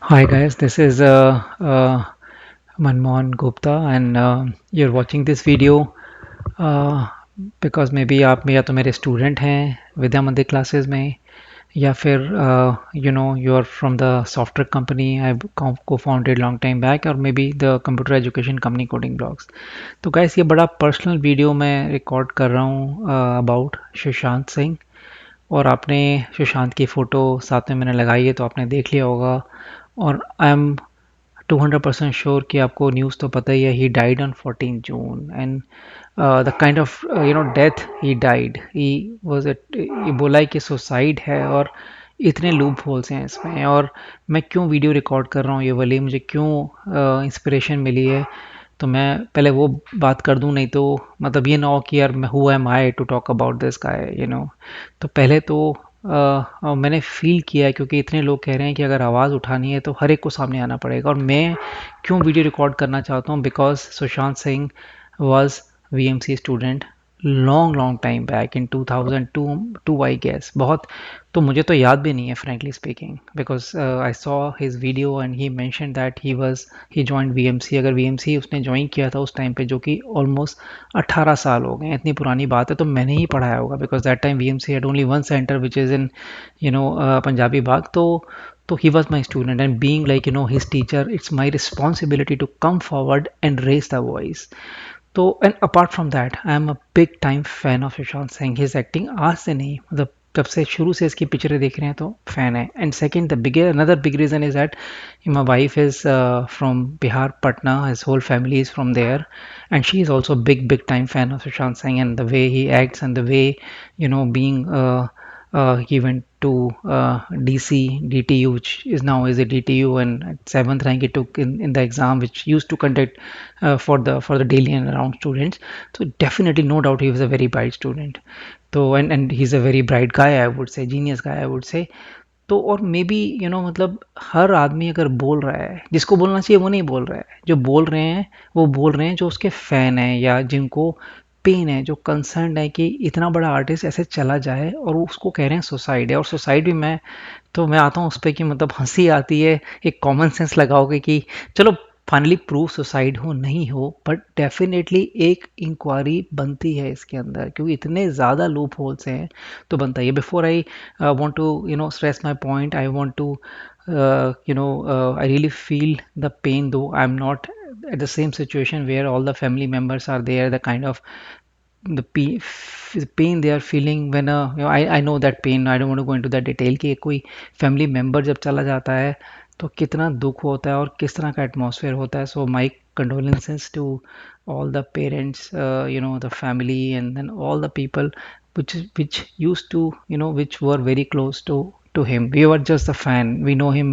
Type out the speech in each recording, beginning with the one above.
Hi guys, this is Manmohan Gupta and you're watching this video uh, because maybe आप या तो मेरे student हैं विद्या मंदिर क्लासेस में या फिर you are from the software company I cofounded long time back और maybe the computer education company coding blogs. तो गाइस ये बड़ा पर्सनल वीडियो मैं रिकॉर्ड कर रहा हूँ अबाउट सुशांत सिंह। और आपने सुशांत की फ़ोटो साथ में मैंने लगाई है तो आपने देख लिया होगा। और आई एम 200% श्योर कि आपको न्यूज़ तो पता ही है, he died on 14 June and the kind of death he died he was ये बोला है कि सुसाइड है। और इतने लूप होल्स हैं इसमें। और मैं क्यों वीडियो रिकॉर्ड कर रहा हूँ ये वाली, मुझे क्यों इंस्पिरेशन मिली है, तो मैं पहले वो बात कर दूं। नहीं तो मतलब ये ना हो कि यार मैं who am I to talk about this guy तो पहले तो मैंने फील किया है क्योंकि इतने लोग कह रहे हैं कि अगर आवाज़ उठानी है तो हर एक को सामने आना पड़ेगा। और मैं क्यों वीडियो रिकॉर्ड करना चाहता हूँ, because Sushant Singh was VMC student long long time back in 2002 I guess. बहुत तो मुझे तो याद भी नहीं है frankly speaking, because I saw his video and he mention that he joined VMC. अगर वीएमसी उसने ज्वाइन किया था उस टाइम पे, जो कि ऑलमोस्ट 18 साल हो गए, इतनी पुरानी बात है, तो मैंने ही पढ़ाया होगा because that time VMC had only one centre which is in Punjabi Bagh. तो he was my student and being like his teacher, it's my responsibility to come forward and raise the voice. तो and apart from that I am a big time fan of Sushant Singh. His acting आज से नहीं, मतलब जब से शुरू से इसकी पिक्चरें देख रहे हैं तो फैन है। And second the big another big reason is that my wife is from Bihar Patna, his whole family is from there and she is also big time fan of Sushant Singh and the way he acts and the way being he went to DC DTU, which is now is a DTU, and at seventh rank he took in the exam which used to conduct for the daily and around students. So definitely no doubt he was a very bright student. तो and he's a very bright guy, I would say, genius guy, I would say. तो और may be मतलब हर आदमी अगर बोल रहा है, जिसको बोलना चाहिए वो नहीं बोल रहा है, जो बोल रहे हैं वो बोल रहे हैं जो उसके फैन हैं या जिनको पेन है, जो कंसर्न है कि इतना बड़ा आर्टिस्ट ऐसे चला जाए, और वो उसको कह रहे हैं सुसाइड है। और सुसाइड भी मैं आता हूँ उस पर कि मतलब हंसी आती है। एक कॉमन सेंस लगाओगे कि चलो फाइनली प्रूव सुसाइड हो नहीं हो, बट डेफिनेटली एक इंक्वायरी बनती है इसके अंदर क्योंकि इतने ज़्यादा लूप होल्स हैं, तो बनता ही है। Before I want to stress my point, I want to I really feel the pain, though I'm not at the same situation where all the family members are there, the kind of the pain they are feeling when I know that pain. I don't want to go into that detail कि कोई family member जब चला जाता है तो कितना दुख होता है और किस तरह का एटमॉस्फेयर होता है। सो माई condolences to all the parents, the family, and then all the people which used to which were very close to him. We were just a fan, we know him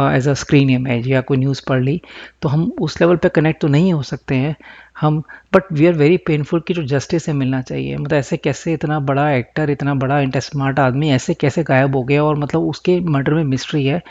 as a screen image, या कोई news पढ़ ली तो हम उस level पे connect तो नहीं हो सकते हैं हम। But we are very painful कि जो जस्टिस से मिलना चाहिए, मतलब ऐसे कैसे इतना बड़ा एक्टर, इतना बड़ा स्मार्ट आदमी ऐसे कैसे गायब हो गया, और मतलब उसके मर्डर में मिस्ट्री है।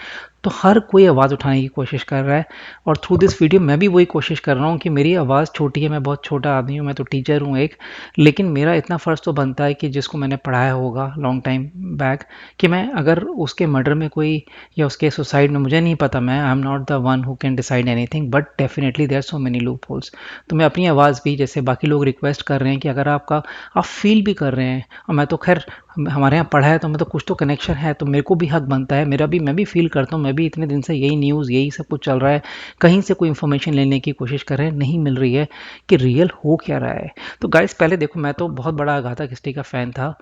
तो हर कोई आवाज़ उठाने की कोशिश कर रहा है, और थ्रू दिस वीडियो मैं भी वही कोशिश कर रहा हूँ कि मेरी आवाज़ छोटी है, मैं बहुत छोटा आदमी हूँ, मैं तो टीचर हूँ एक, लेकिन मेरा इतना फ़र्ज़ तो बनता है कि जिसको मैंने पढ़ाया होगा लॉन्ग टाइम बैक, कि मैं अगर उसके मर्डर में कोई या उसके सुसाइड में, मुझे नहीं पता, मैं I am not the one who can decide anything, but definitely there so many loop holes. तो मैं अपनी आवाज़ भी, जैसे बाकी लोग रिक्वेस्ट कर रहे हैं कि अगर आप फील भी कर रहे हैं, और मैं तो खैर हमारे यहाँ पढ़ा है तो मतलब कुछ तो कनेक्शन है, तो मेरे को भी हक बनता है, मैं भी फील करता हूँ। मैं भी इतने दिन से यही न्यूज़ यही सब कुछ चल रहा है, कहीं से कोई इन्फॉर्मेशन लेने की कोशिश कर रहे हैं, नहीं मिल रही है कि रियल हो क्या रहा है। तो गाइस पहले देखो, मैं तो बहुत बड़ा अगाथा क्रिस्टी का फ़ैन था,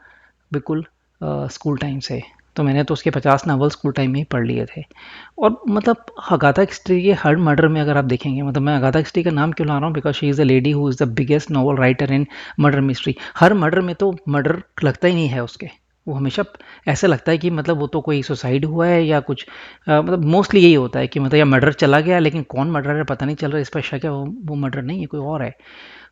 बिल्कुल स्कूल टाइम से। तो मैंने तो उसके 50 नावल स्कूल टाइम में ही पढ़ लिए थे। और मतलब अगाथा क्रिस्टी के हर मर्डर में अगर आप देखेंगे, मतलब मैं अगाथा क्रिस्टी का नाम क्यों ला रहा हूँ, because she is the lady who is the biggest novel writer in murder mystery. Her murder में तो मर्डर लगता ही नहीं है उसके, वो हमेशा ऐसा लगता है कि मतलब वो तो कोई सुसाइड हुआ है या कुछ, मतलब मोस्टली यही होता है कि मतलब या मर्डर चला गया लेकिन कौन मर्डर है पता नहीं चल रहा, इस पर शक है वो मर्डर नहीं है, कोई और है।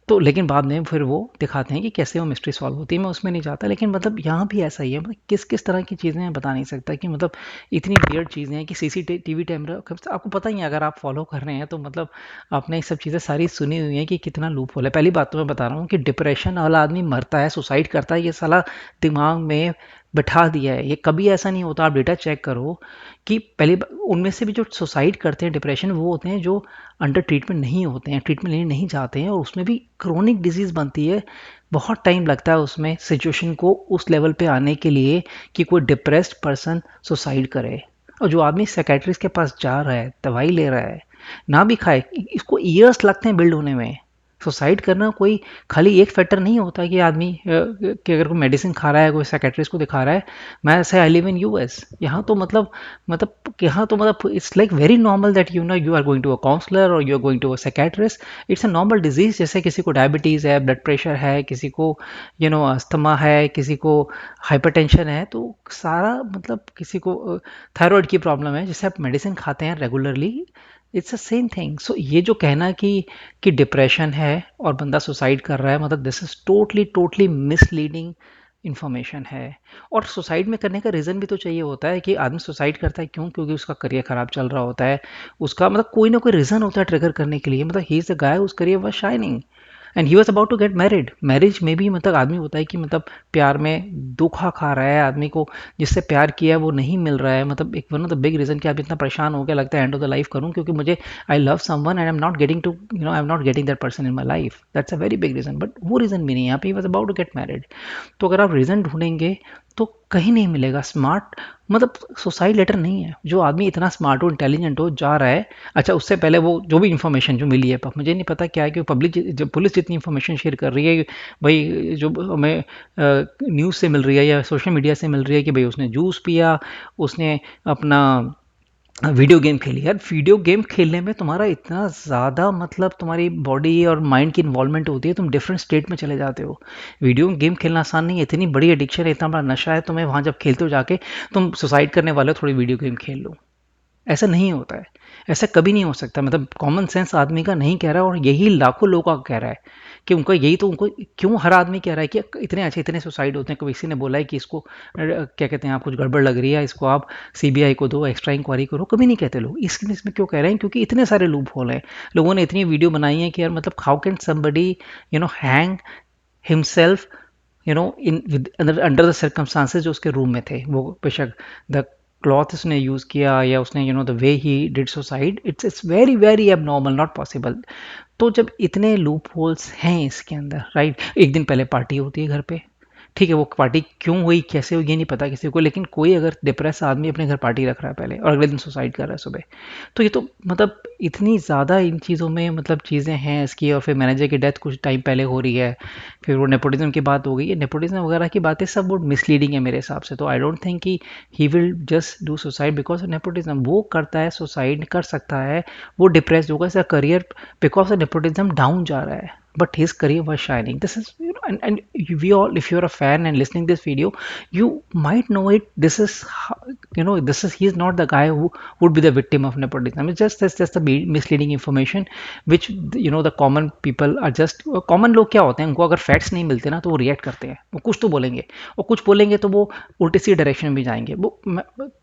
तो लेकिन बाद में फिर वो दिखाते हैं कि कैसे वो मिस्ट्री सॉल्व होती है, मैं उसमें नहीं जाता। लेकिन मतलब यहाँ भी ऐसा ही है, मतलब किस किस तरह की चीज़ें हैं बता नहीं सकता, कि मतलब इतनी वियर्ड चीज़ें हैं कि सीसीटीवी कैमरा, आपको पता ही है अगर आप फॉलो कर रहे हैं तो मतलब आपने ये सब चीज़ें सारी सुनी हुई हैं कि कितना लूप होल है। पहली बात तो मैं बता रहा हूँ कि डिप्रेशन वाला आदमी मरता है, सुसाइड करता है, ये साला दिमाग में बैठा दिया है। ये कभी ऐसा नहीं होता, आप डेटा चेक करो कि पहले उनमें से भी जो सुसाइड करते हैं डिप्रेशन, वो होते हैं जो अंडर ट्रीटमेंट नहीं होते हैं, ट्रीटमेंट लेने नहीं जाते हैं, और उसमें भी क्रोनिक डिजीज़ बनती है। बहुत टाइम लगता है उसमें सिचुएशन को उस लेवल पे आने के लिए कि कोई डिप्रेस्ड पर्सन सुसाइड करे। और जो आदमी साइकेट्रिस्ट के पास जा रहा है, दवाई ले रहा है, ना भी खाए, इसको ईयर्स लगते हैं बिल्ड होने में। सुसाइड करना कोई खाली एक फैक्टर नहीं होता कि आदमी कि अगर कोई मेडिसिन खा रहा है, कोई साइकेट्रिस्ट को दिखा रहा है। मैं ऐसे आई लिव इन यूएस, यहाँ तो यहाँ तो मतलब it's like very normal that you are going to a counsellor और you are going to a psychiatrist. It's a normal disease, जैसे किसी को डायबिटीज़ है, ब्लड प्रेशर है, किसी को अस्थमा है, किसी को हाइपरटेंशन है, तो सारा मतलब किसी को थायराइड की प्रॉब्लम है, जिससे आप मेडिसिन खाते हैं regularly, it's the same thing. So ये जो कहना कि डिप्रेशन है और बंदा सुसाइड कर रहा है, मतलब this is totally totally misleading information है। और सुसाइड में करने का रीज़न भी तो चाहिए होता है कि आदमी सुसाइड करता है क्यों, क्योंकि उसका करियर ख़राब चल रहा होता है, उसका मतलब कोई ना कोई रीज़न होता है ट्रिगर करने के लिए। मतलब he is the guy whose career was shining and he was about to get married. Marriage में भी मतलब आदमी होता है कि मतलब प्यार में धोखा खा रहा है, आदमी को जिससे प्यार किया है वो नहीं मिल रहा है। मतलब एक one of the big reason कि आप इतना परेशान हो गया, लगता है एंड ऑफ द लाइफ करूँ, क्योंकि मुझे I love someone and I am not getting to I am not getting that person in my life. That's a very big reason, but वो रीज़न भी नहीं है यहाँ पे, he was about to get married. तो अगर आप reason ढूंढेंगे तो कहीं नहीं मिलेगा। स्मार्ट मतलब सुसाइड लेटर नहीं है। जो आदमी इतना स्मार्ट हो, इंटेलिजेंट हो, जा रहा है, अच्छा उससे पहले वो जो भी इन्फॉर्मेशन जो मिली है, मुझे नहीं पता क्या है कि पब्लिक जब पुलिस जितनी इन्फॉर्मेशन शेयर कर रही है भाई, जो हमें न्यूज़ से मिल रही है या सोशल मीडिया से मिल रही है कि भाई उसने जूस पिया, उसने अपना वीडियो गेम खेली। यार वीडियो गेम खेलने में तुम्हारा इतना ज़्यादा मतलब तुम्हारी बॉडी और माइंड की इन्वॉल्वमेंट होती है, तुम डिफरेंट स्टेट में चले जाते हो। वीडियो गेम खेलना आसान नहीं है, इतनी बड़ी एडिक्शन है, इतना बड़ा नशा है तुम्हें, वहाँ जब खेलते हो जाके तुम सुसाइड करने वाले हो, थोड़ी वीडियो गेम खेल लो। ऐसा नहीं होता है, ऐसा कभी नहीं हो सकता। मतलब कॉमन सेंस आदमी का नहीं कह रहा है, और यही लाखों लोगों का कह रहा है कि उनका यही तो उनको क्यों हर आदमी कह रहा है कि इतने अच्छे इतने सुसाइड होते हैं। कभी किसी ने बोला है कि इसको क्या कहते हैं, आप कुछ गड़बड़ लग रही है, इसको आप सीबीआई को दो, एक्स्ट्रा इंक्वायरी करो, कभी नहीं कहते लोग। इसमें क्यों कह रहे हैं, क्योंकि इतने सारे लूप होल हैं, लोगों ने इतनी वीडियो बनाई है कि यार मतलब how can somebody hang himself in under the circumstances जो उसके रूम में थे। वो बेशक द क्लॉथ उसने यूज़ किया या उसने the way he did suicide, it's very very एब नॉर्मल, नॉट पॉसिबल। तो जब इतने लूप होल्स हैं इसके अंदर, राइट, एक दिन पहले पार्टी होती है घर पे, ठीक है, वो पार्टी क्यों हुई कैसे हुई ये नहीं पता किसी को, लेकिन कोई अगर डिप्रेस आदमी अपने घर पार्टी रख रहा है पहले और अगले दिन सुसाइड कर रहा है सुबह, तो ये तो मतलब इतनी ज़्यादा इन चीज़ों में मतलब चीज़ें हैं इसकी। और फिर मैनेजर की डेथ कुछ टाइम पहले हो रही है, फिर वो नेपोटिज्म की बात हो गई है, नेपोटिज्म वगैरह की बातें सब वो मिसलीडिंग है मेरे हिसाब से। तो आई डोंट थिंक कि he will just do suicide because of nepotism. वो करता है, सुसाइड कर सकता है, वो डिप्रेस्ड होगा, इसका career because of nepotism down जा रहा है, but his career was shining. This is, and we all, if you're a fan and listening this video, you might know it. This is this is, he is not the guy who would be the victim of nepotism. It's just the misleading information which the common people are just, common लोग क्या होते हैं, उनको अगर facts नहीं मिलते ना तो वो रिएक्ट करते हैं, वो कुछ तो बोलेंगे, और कुछ बोलेंगे तो वो उल्टी सी डायरेक्शन में भी जाएंगे। वो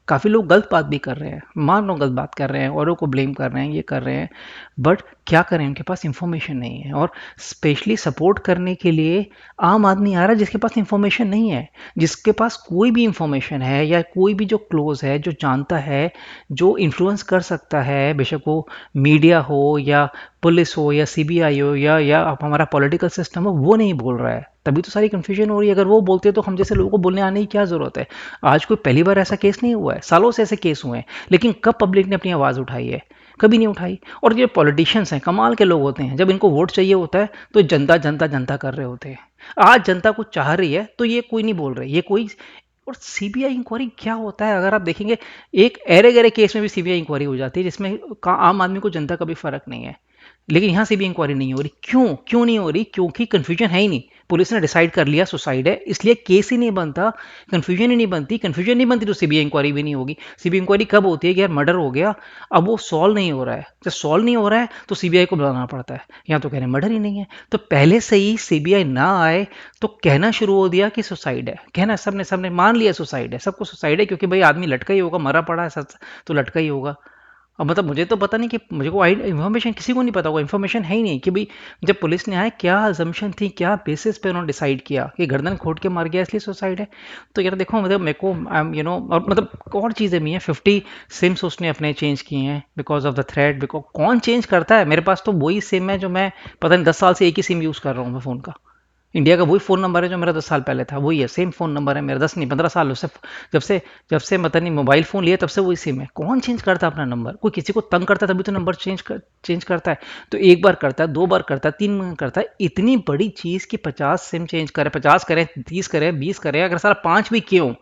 काफ़ी लोग गलत बात भी कर रहे हैं, मान लो गलत बात कर रहे हैं, औरों को ब्लेम कर रहे हैं, ये कर रहे हैं, बट क्या करें, उनके पास इंफॉर्मेशन नहीं है। और स्पेशली सपोर्ट करने के लिए आम आदमी आ रहा है जिसके पास इंफॉर्मेशन नहीं है। जिसके पास कोई भी इंफॉर्मेशन है या कोई भी जो क्लोज है, जो जानता है, जो इन्फ्लुएंस कर सकता है, बेशक वो मीडिया हो या पुलिस हो या सीबीआई हो या अब हमारा पॉलिटिकल सिस्टम हो, वो नहीं बोल रहा है, तभी तो सारी कन्फ्यूजन हो रही है। अगर वो बोलते तो हम जैसे लोगों को बोलने आने की क्या ज़रूरत है। आज कोई पहली बार ऐसा केस नहीं हुआ है, सालों से ऐसे केस हुए हैं, लेकिन कब पब्लिक ने अपनी आवाज़ उठाई है, कभी नहीं उठाई। और ये पॉलिटिशियंस हैं, कमाल के लोग होते हैं, जब इनको वोट चाहिए होता है तो जनता जनता जनता कर रहे होते हैं। आज जनता कुछ चाह रही है तो ये कोई नहीं बोल रहे, ये कोई। और सीबीआई इंक्वायरी क्या होता है, अगर आप देखेंगे एक एरे गहरे केस में भी सीबीआई इंक्वायरी हो जाती है, जिसमें आम आदमी को जनता का भी फर्क नहीं है, लेकिन यहाँ सीबीआई इंक्वायरी नहीं हो रही। क्यों क्यों नहीं हो रही? क्योंकि कन्फ्यूजन है ही नहीं। पुलिस ने डिसाइड कर लिया सुसाइड है, इसलिए केस ही नहीं बनता, कन्फ्यूजन ही नहीं बनती। कन्फ्यूजन नहीं बनती तो सीबीआई इंक्वायरी भी नहीं होगी। सीबीआई इंक्वायरी कब होती है कि यार मर्डर हो गया, अब वो सॉल्व नहीं हो रहा है, जब सॉल्व नहीं हो रहा है तो सीबीआई को बुलाना पड़ता है। यहाँ तो कह रहे हैं मर्डर ही नहीं है, तो पहले से ही सीबीआई ना आए तो कहना शुरू हो दिया कि सुसाइड है, कहना सबने सबने मान लिया सुसाइड है, सबको सुसाइड है, क्योंकि भाई आदमी लटका ही होगा, मरा पड़ा है सच तो लटका ही होगा। अब मतलब मुझे तो पता नहीं कि मुझे को इन्फॉर्मेशन किसी को नहीं पता होगा, इन्फॉर्मेशन है ही नहीं कि भाई जब पुलिस ने आया क्या अजम्पशन थी, क्या बेसिस पे उन्होंने डिसाइड किया कि गर्दन खोद के मार गया इसलिए सुसाइड है। तो यार देखो मतलब मेरे को और मतलब और चीज़ें भी हैं, 50 सिम्स उसने अपने चेंज किए हैं because of the thread. Because कौन चेंज करता है, मेरे पास तो वही सिम है जो मैं पता नहीं 10 साल से एक ही सिम यूज़ कर रहा हूँ मैं फ़ोन का। इंडिया का वही फ़ोन नंबर है जो मेरा 10 साल पहले था, वही है, सेम फ़ोन नंबर है मेरा, 10 नहीं 15 साल उससे जब से जब से मतलब नहीं मोबाइल फ़ोन लिया तब से वही सिम है। कौन चेंज करता है अपना नंबर? कोई किसी को तंग करता है तभी तो नंबर चेंज करता है। तो एक बार करता है, 2 बार करता है, 3 बार करता है, इतनी बड़ी चीज़ कि 50 सिम चेंज करे, 50 करें, 30 करें, 20 करें, अगर सारा 5 भी क्यों,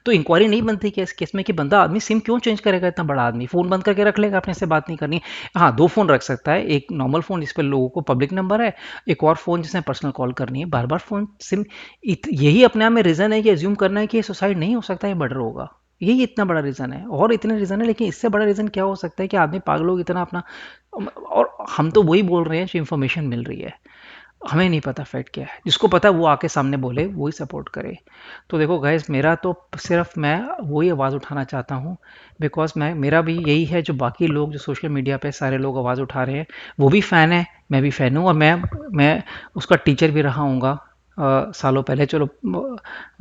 तो इंक्वायरी नहीं बनती कि इस केस में कि बंदा आदमी सिम क्यों चेंज करेगा, इतना बड़ा आदमी फ़ोन बंद करके रख लेगा, अपने से बात नहीं करनी। हाँ, 2 फ़ोन रख सकता है, एक नॉर्मल फ़ोन जिस पे लोगों को पब्लिक नंबर है, एक और फ़ोन जिसमें पर्सनल कॉल करनी है, बार बार फ़ोन सिम। यही अपने आप में रीज़न है कि एज्यूम करना है कि ये सुसाइड नहीं हो सकता, ये मर्डर होगा। यही इतना बड़ा रीज़न है, और इतने रीज़न है, लेकिन इससे बड़ा रीज़न क्या हो सकता है कि आदमी पागल लोग इतना अपना। और हम तो वही बोल रहे हैं जो इन्फॉर्मेशन मिल रही है, हमें नहीं पता फैक्ट क्या है। जिसको पता है वो आके सामने बोले, वही सपोर्ट करे। तो देखो गाइस, मेरा तो सिर्फ मैं वही आवाज़ उठाना चाहता हूँ, बिकॉज मैं मेरा भी यही है जो बाकी लोग जो सोशल मीडिया पे सारे लोग आवाज़ उठा रहे हैं, वो भी फ़ैन है, मैं भी फ़ैन हूँ, और मैं उसका टीचर भी रहा हूँगा सालों पहले। चलो,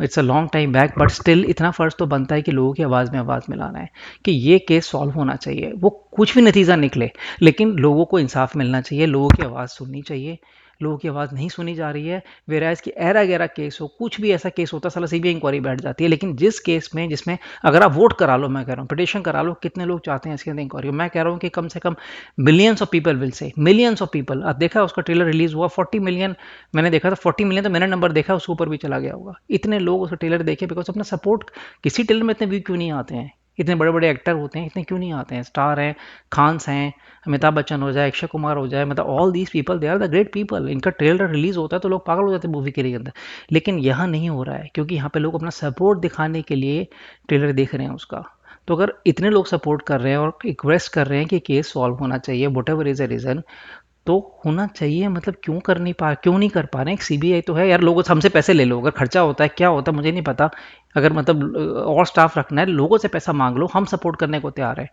it's a long time back, but still इतना फ़र्ज तो बनता है कि लोगों की आवाज़ में आवाज़ मिलाना है कि ये केस सॉल्व होना चाहिए, वो कुछ भी नतीजा निकले, लेकिन लोगों को इंसाफ मिलना चाहिए, लोगों की आवाज़ सुननी चाहिए। लोगों की आवाज़ नहीं सुनी जा रही है। वेराइज की ऐरा गैरा केस हो, कुछ भी ऐसा केस होता है, साला सीबीआई इंक्वायरी बैठ जाती है। लेकिन जिस केस में जिसमें अगर आप वोट करा लो, मैं कह रहा हूँ पिटिशन करा लो, कितने लोग चाहते हैं इसके अंदर इंक्वायरी? मैं कह रहा हूँ कि कम से कम millions of people will say, millions of people. अब देखा उसका ट्रेलर रिलीज हुआ, 40 मिलियन मैंने देखा था, 40 मिलियन तो मैंने नंबर देखा, उसके ऊपर भी चला गया होगा। इतने लोग उसका ट्रेलर देखे, बिकॉज अपना सपोर्ट, किसी ट्रेलर में इतने व्यू क्यों नहीं आते हैं? इतने बड़े बड़े एक्टर होते हैं, इतने क्यों नहीं आते हैं? स्टार हैं, खान्स हैं, अमिताभ बच्चन हो जाए, अक्षय कुमार हो जाए, मतलब all these people they are the great people. इनका ट्रेलर रिलीज होता है तो लोग पागल हो जाते हैं मूवी के लिए अंदर। लेकिन यहाँ नहीं हो रहा है, क्योंकि यहाँ पे लोग अपना सपोर्ट दिखाने के लिए ट्रेलर देख रहे हैं उसका। तो अगर इतने लोग सपोर्ट कर रहे हैं और रिक्वेस्ट कर रहे हैं कि केस सॉल्व होना चाहिए, whatever is a reason, तो होना चाहिए। मतलब क्यों नहीं कर पा रहे हैं? एक सीबीआई तो है यार, लोगों से हमसे पैसे ले लो, अगर खर्चा होता है क्या होता है मुझे नहीं पता। अगर मतलब और स्टाफ रखना है, लोगों से पैसा मांग लो, हम सपोर्ट करने को तैयार है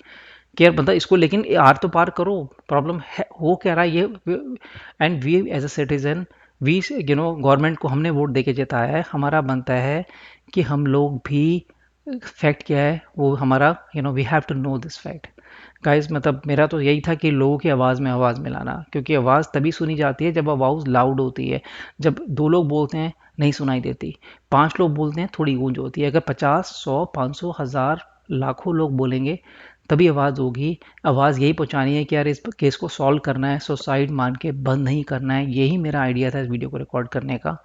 कि यार मतलब इसको, लेकिन आर तो पार करो। प्रॉब्लम है हो क्या रहा है ये, and we as a citizen, we government को हमने वोट दे के जिताया है, हमारा बनता है कि हम लोग भी फैक्ट क्या है वो हमारा, we have to know this fact. Guys, मतलब मेरा तो यही था कि लोगों की आवाज़ में आवाज़ मिलाना, क्योंकि आवाज़ तभी सुनी जाती है जब आवाज़ लाउड होती है। जब 2 लोग बोलते हैं नहीं सुनाई देती, 5 लोग बोलते हैं थोड़ी गूंज होती है। अगर 50, 100, 500, 1000, लाखों लोग बोलेंगे तभी आवाज़ होगी। आवाज़ यही पहुंचानी है कि यार इस केस को सॉल्व करना है, सुसाइड मान के बंद नहीं करना है। यही मेरा आइडिया था इस वीडियो को रिकॉर्ड करने का।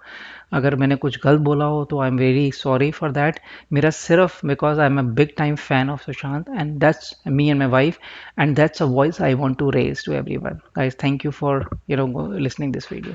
अगर मैंने कुछ गलत बोला हो तो I am very sorry for that. मेरा सिर्फ because I am a big time fan of Sushant, and that's me and my wife, and that's a voice I want to raise to everyone. Guys, thank you for listening this video.